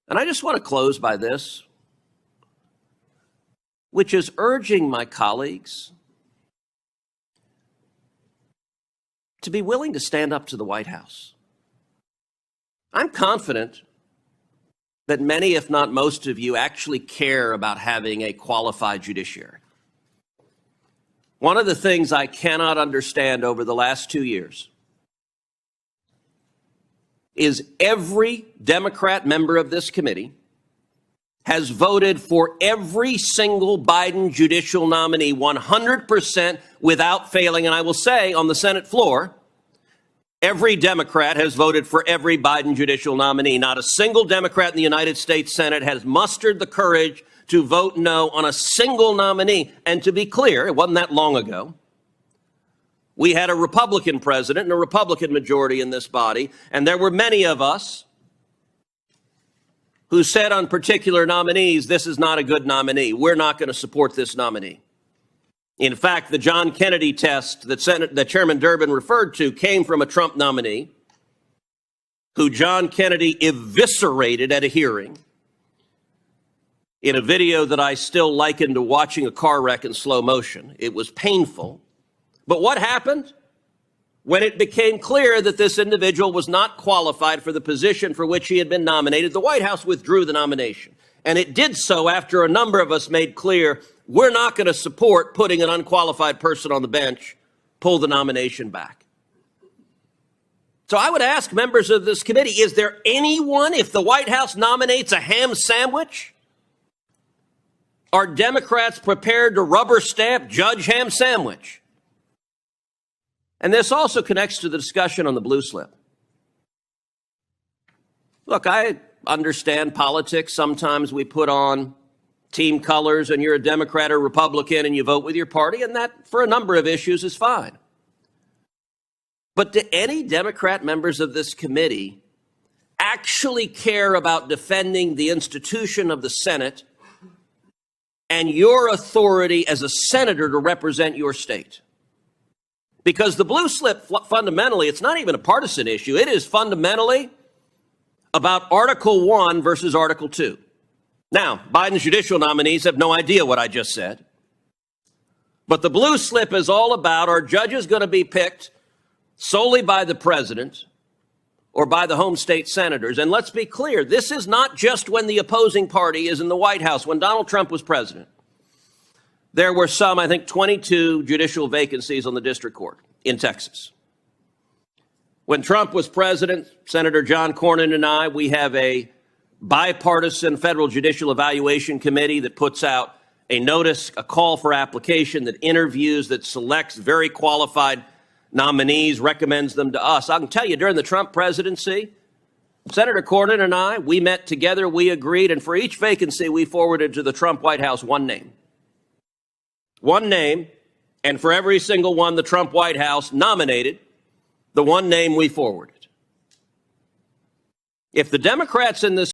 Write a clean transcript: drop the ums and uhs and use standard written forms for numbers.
And I just want to close by this, which is urging my colleagues to be willing to stand up to the White House. I'm confident that many, if not most of you, actually care about having a qualified judiciary. One of the things I cannot understand over the last 2 years is every Democrat member of this committee has voted for every single Biden judicial nominee 100% without failing. And I will say on the Senate floor, every Democrat has voted for every Biden judicial nominee. Not a single Democrat in the United States Senate has mustered the courage to vote no on a single nominee. And to be clear, it wasn't that long ago. We had a Republican president and a Republican majority in this body, and there were many of us who said on particular nominees, this is not a good nominee. We're not going to support this nominee. In fact, the John Kennedy test that Chairman Durbin referred to came from a Trump nominee who John Kennedy eviscerated at a hearing in a video that I still liken to watching a car wreck in slow motion. It was painful. But what happened? When it became clear that this individual was not qualified for the position for which he had been nominated, the White House withdrew the nomination. And it did so after a number of us made clear we're not going to support putting an unqualified person on the bench, pull the nomination back. So I would ask members of this committee, is there anyone, if the White House nominates a ham sandwich, are Democrats prepared to rubber stamp Judge Ham Sandwich? And this also connects to the discussion on the blue slip. Look, I understand politics. Sometimes we put on team colors and you're a Democrat or Republican and you vote with your party, and that, for a number of issues, is fine. But do any Democrat members of this committee actually care about defending the institution of the Senate and your authority as a senator to represent your state? Because the blue slip, fundamentally, it's not even a partisan issue. It is fundamentally about Article 1 versus Article 2. Now, Biden's judicial nominees have no idea what I just said. But the blue slip is all about, are judges going to be picked solely by the president or by the home state senators? And let's be clear, this is not just when the opposing party is in the White House. When Donald Trump was president, there were some, I think, 22 judicial vacancies on the district court in Texas. When Trump was president, Senator John Cornyn and I, we have a bipartisan federal judicial evaluation committee that puts out a notice, a call for application, that interviews, that selects very qualified nominees, recommends them to us. I can tell you, during the Trump presidency, Senator Cornyn and I, we met together, we agreed, and for each vacancy, we forwarded to the Trump White House one name. One name, and for every single one the Trump White House nominated, the one name we forwarded. If the Democrats in this